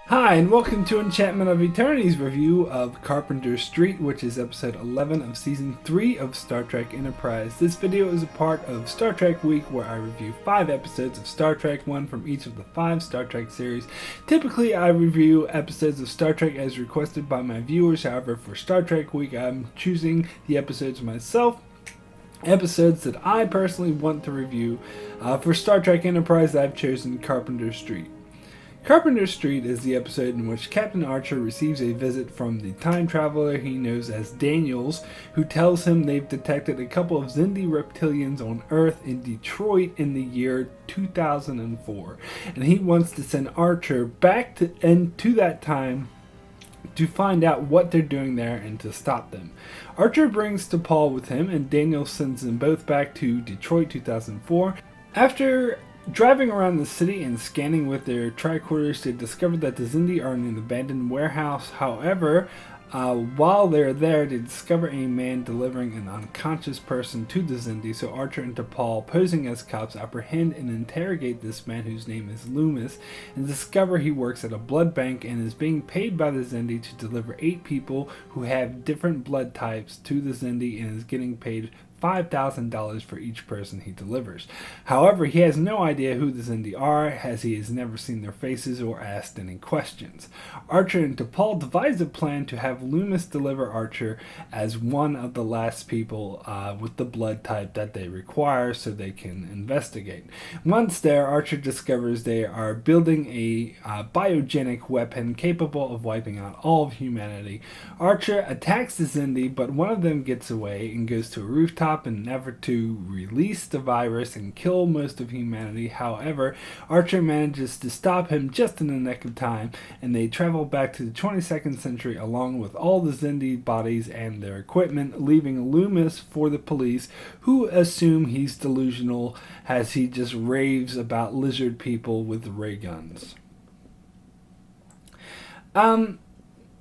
Hi, and welcome to Enchantment of Eternity's review of Carpenter Street, which is episode 11 of season 3 of Star Trek Enterprise. This video is a part of Star Trek Week, where I review 5 episodes of Star Trek, one from each of the 5 Star Trek series. Typically, I review episodes of Star Trek as requested by my viewers. However, for Star Trek Week, I'm choosing the episodes myself. Episodes that I personally want to review. For Star Trek Enterprise, I've chosen Carpenter Street. Carpenter Street is the episode in which Captain Archer receives a visit from the time traveler he knows as Daniels, who tells him they've detected a couple of Xindi reptilians on Earth in Detroit in the year 2004, and he wants to send Archer back to that time to find out what they're doing there and to stop them. Archer brings T'Pol with him, and Daniels sends them both back to Detroit 2004. After driving around the city and scanning with their tricorders, they discover that the Xindi are in an abandoned warehouse. However, while they're there, they discover a man delivering an unconscious person to the Xindi, so Archer and T'Pol, posing as cops, apprehend and interrogate this man whose name is Loomis, and discover he works at a blood bank and is being paid by the Xindi to deliver 8 people who have different blood types to the Xindi, and is getting paid $5,000 for each person he delivers. However, he has no idea who the Xindi are, as he has never seen their faces or asked any questions. Archer and T'Pol devise a plan to have Loomis deliver Archer as one of the last people with the blood type that they require so they can investigate. Once there, Archer discovers they are building a biogenic weapon capable of wiping out all of humanity. Archer attacks the Xindi, but one of them gets away and goes to a rooftop in an effort to release the virus and kill most of humanity. However, Archer manages to stop him just in the nick of time, and they travel back to the 22nd century along with all the Xindi bodies and their equipment, leaving Loomis for the police, who assume he's delusional as he just raves about lizard people with ray guns.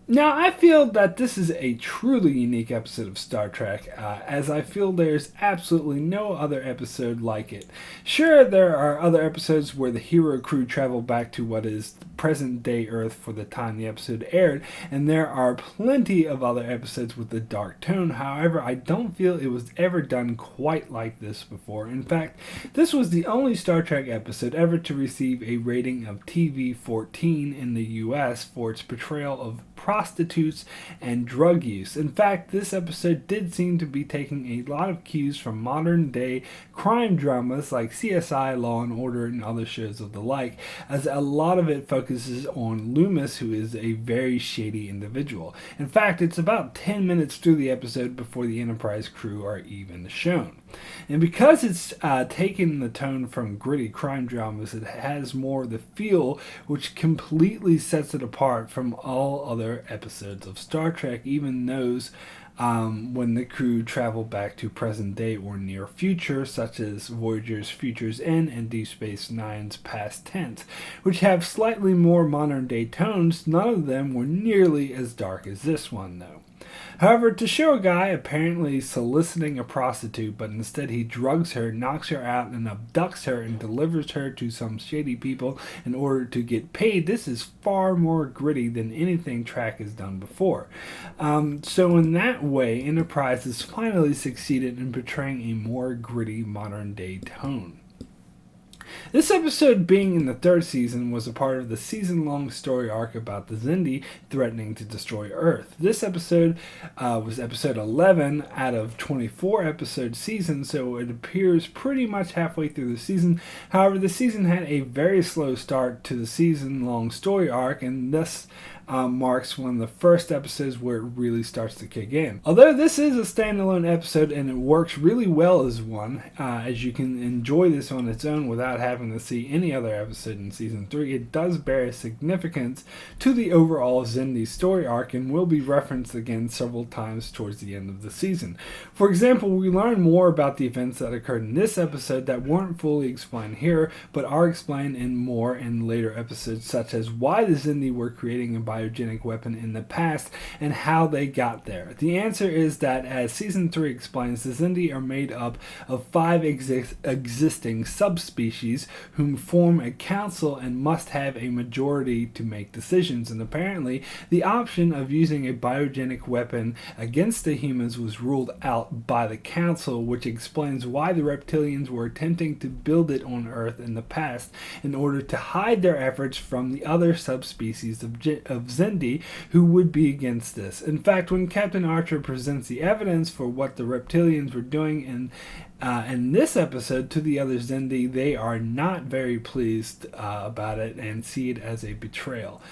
Now, I feel that this is a truly unique episode of Star Trek, as I feel there's absolutely no other episode like it. Sure, there are other episodes where the hero crew travel back to what is present-day Earth for the time the episode aired, and there are plenty of other episodes with a dark tone. However, I don't feel it was ever done quite like this before. In fact, this was the only Star Trek episode ever to receive a rating of TV-14 in the US for its portrayal of prostitutes and drug use. In fact, this episode did seem to be taking a lot of cues from modern day crime dramas like CSI, Law and Order, and other shows of the like, as a lot of it focuses on Loomis, who is a very shady individual. In fact, it's about 10 minutes through the episode before the Enterprise crew are even shown. And because it's taken the tone from gritty crime dramas, it has more of the feel, which completely sets it apart from all other episodes of Star Trek, even those when the crew travel back to present day or near future, such as Voyager's Future's End and Deep Space Nine's Past Tense, which have slightly more modern day tones. None of them were nearly as dark as this one, though. However, to show a guy apparently soliciting a prostitute, but instead he drugs her, knocks her out, and abducts her and delivers her to some shady people in order to get paid, this is far more gritty than anything Trek has done before. So in that way, Enterprise has finally succeeded in portraying a more gritty modern day tone. This episode, being in the 3rd season, was a part of the season-long story arc about the Xindi threatening to destroy Earth. This episode was episode 11 out of 24 episode season, so it appears pretty much halfway through the season. However, the season had a very slow start to the season-long story arc, and thus marks one of the first episodes where it really starts to kick in. Although this is a standalone episode and it works really well as one, as you can enjoy this on its own without having to see any other episode in season 3, it does bear significance to the overall Xindi story arc and will be referenced again several times towards the end of the season. For example, we learn more about the events that occurred in this episode that weren't fully explained here, but are explained in later episodes, such as why the Xindi were creating a biogenic weapon in the past and how they got there. The answer is that, as Season 3 explains, the Xindi are made up of 5 existing subspecies whom form a council and must have a majority to make decisions, and apparently the option of using a biogenic weapon against the humans was ruled out by the council, which explains why the reptilians were attempting to build it on Earth in the past in order to hide their efforts from the other subspecies of Xindi who would be against this. In fact, when Captain Archer presents the evidence for what the reptilians were doing in this episode to the other Xindi, they are not very pleased about it and see it as a betrayal.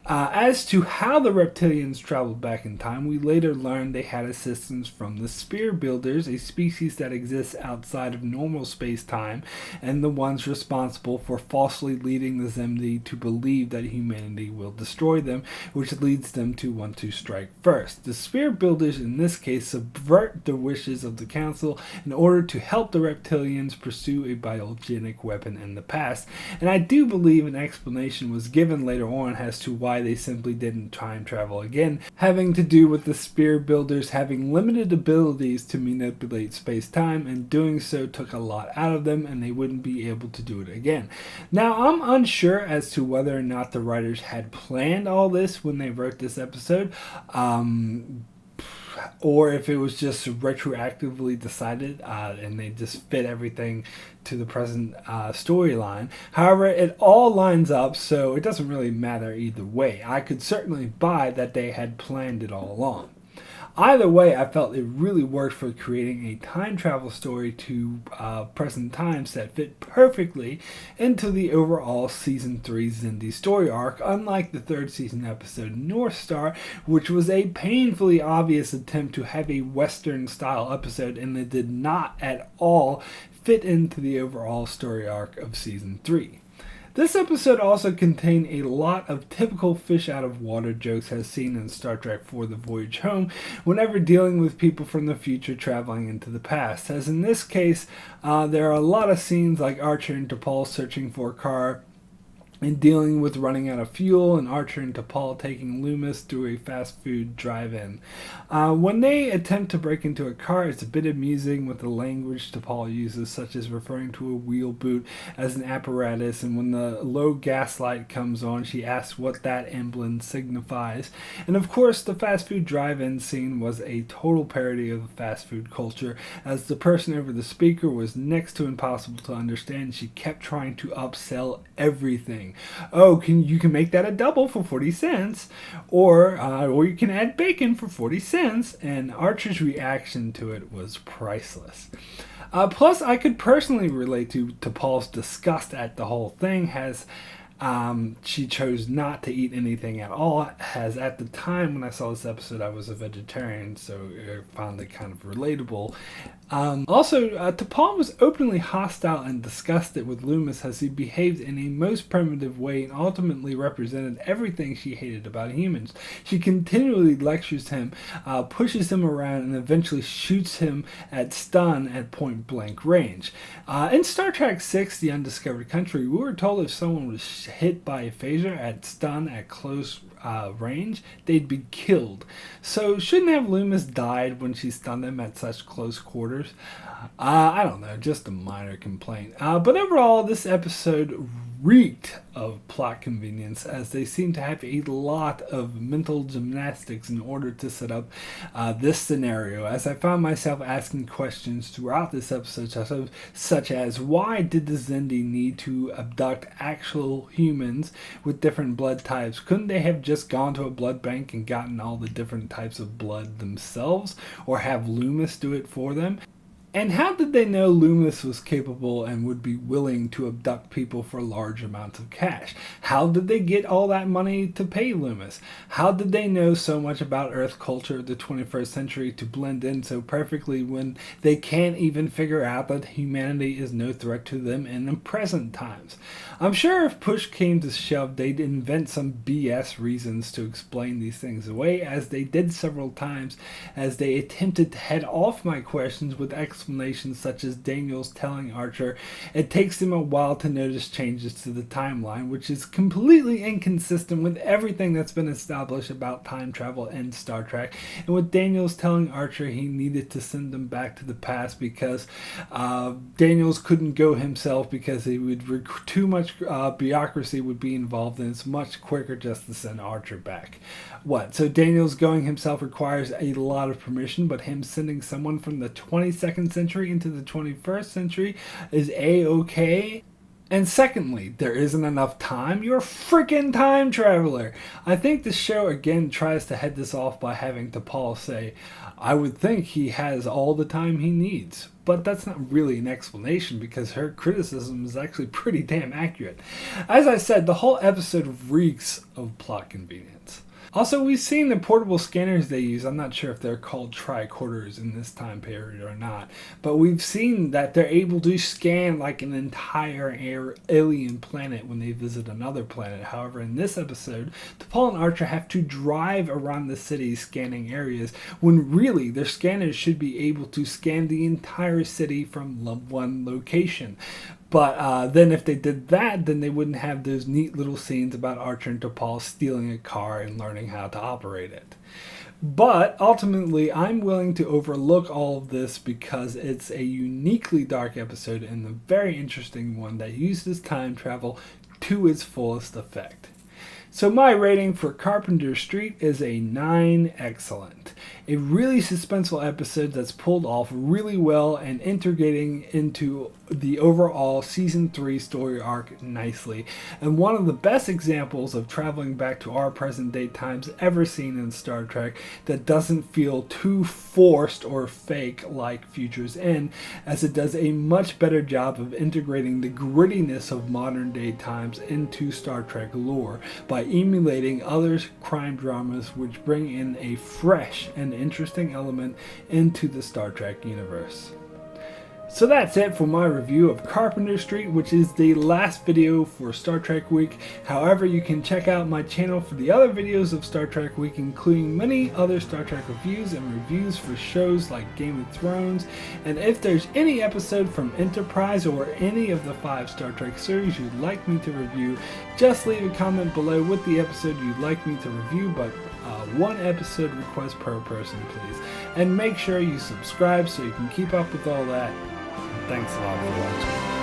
As to how the reptilians traveled back in time, we later learned they had assistance from the Spear Builders, a species that exists outside of normal space-time, and the ones responsible for falsely leading the Xindi to believe that humanity will destroy them, which leads them to want to strike first. The Spear Builders in this case subvert the wishes of the Council in order to help the reptilians pursue a biogenic weapon in the past, and I do believe an explanation was given later on as to why they simply didn't time travel again, having to do with the Spear Builders having limited abilities to manipulate space-time, and doing so took a lot out of them and they wouldn't be able to do it again. Now, I'm unsure as to whether or not the writers had planned all this when they wrote this episode, or if it was just retroactively decided and they just fit everything to the present storyline. However, it all lines up, so it doesn't really matter either way. I could certainly buy that they had planned it all along. Either way, I felt it really worked for creating a time travel story to present times that fit perfectly into the overall Season 3 Xindi story arc, unlike the 3rd season episode North Star, which was a painfully obvious attempt to have a Western-style episode, and it did not at all fit into the overall story arc of Season 3. This episode also contained a lot of typical fish-out-of-water jokes as seen in Star Trek IV: The Voyage Home whenever dealing with people from the future traveling into the past. As in this case, there are a lot of scenes like Archer and T'Pol searching for a car and dealing with running out of fuel, and Archer and T'Pol taking Loomis through a fast food drive-in. When they attempt to break into a car, it's a bit amusing with the language T'Pol uses, such as referring to a wheel boot as an apparatus, and when the low gas light comes on, she asks what that emblem signifies. And of course, the fast food drive-in scene was a total parody of the fast food culture, as the person over the speaker was next to impossible to understand. She kept trying to upsell everything. Oh, you can make that a double for 40 cents, or you can add bacon for 40 cents, and Archer's reaction to it was priceless. Plus, I could personally relate to Paul's disgust at the whole thing, as she chose not to eat anything at all, as at the time when I saw this episode I was a vegetarian, so I found it kind of relatable. Also, T'Pol was openly hostile and disgusted with Loomis as he behaved in a most primitive way and ultimately represented everything she hated about humans. She continually lectures him, pushes him around, and eventually shoots him at stun at point blank range. In Star Trek VI: The Undiscovered Country, we were told if someone was hit by a phaser at stun at close range, they'd be killed. So shouldn't have Loomis died when she stunned him at such close quarters? I don't know, just a minor complaint. But overall, this episode reeked of plot convenience, as they seem to have a lot of mental gymnastics in order to set up this scenario, as I found myself asking questions throughout this episode, such as why did the Xindi need to abduct actual humans with different blood types? Couldn't they have just gone to a blood bank and gotten all the different types of blood themselves, or have Loomis do it for them? And how did they know Loomis was capable and would be willing to abduct people for large amounts of cash? How did they get all that money to pay Loomis? How did they know so much about Earth culture of the 21st century to blend in so perfectly when they can't even figure out that humanity is no threat to them in the present times? I'm sure if push came to shove, they'd invent some BS reasons to explain these things away, as they did several times, as they attempted to head off my questions with explanations explanations such as Daniels telling Archer it takes him a while to notice changes to the timeline, which is completely inconsistent with everything that's been established about time travel in Star Trek, and with Daniels telling Archer he needed to send them back to the past because Daniels couldn't go himself because he would too much bureaucracy would be involved, and it's much quicker just to send Archer back. So Daniels going himself requires a lot of permission, but him sending someone from the 22nd century into the 21st century is A-okay? And secondly, there isn't enough time? You're a freaking time traveler! I think the show again tries to head this off by having T'Pol say, I would think he has all the time he needs. But that's not really an explanation because her criticism is actually pretty damn accurate. As I said, the whole episode reeks of plot convenience. Also, we've seen the portable scanners they use. I'm not sure if they're called tricorders in this time period or not, but we've seen that they're able to scan like an entire alien planet when they visit another planet. However, in this episode, T'Pol and Archer have to drive around the city scanning areas when really their scanners should be able to scan the entire city from one location. But then if they did that, then they wouldn't have those neat little scenes about Archer and T'Pol stealing a car and learning how to operate it. But ultimately, I'm willing to overlook all of this because it's a uniquely dark episode and a very interesting one that uses time travel to its fullest effect. So my rating for Carpenter Street is a 9 excellent. A really suspenseful episode that's pulled off really well and integrating into the overall Season 3 story arc nicely, and one of the best examples of traveling back to our present day times ever seen in Star Trek that doesn't feel too forced or fake like Future's End, as it does a much better job of integrating the grittiness of modern day times into Star Trek lore by emulating other crime dramas which bring in a fresh and interesting element into the Star Trek universe. So that's it for my review of Carpenter Street, which is the last video for Star Trek Week. However, you can check out my channel for the other videos of Star Trek Week, including many other Star Trek reviews and reviews for shows like Game of Thrones. And if there's any episode from Enterprise or any of the 5 Star Trek series you'd like me to review, just leave a comment below with the episode you'd like me to review, but 1 episode request per person, please. And make sure you subscribe so you can keep up with all that. Thanks a lot for watching.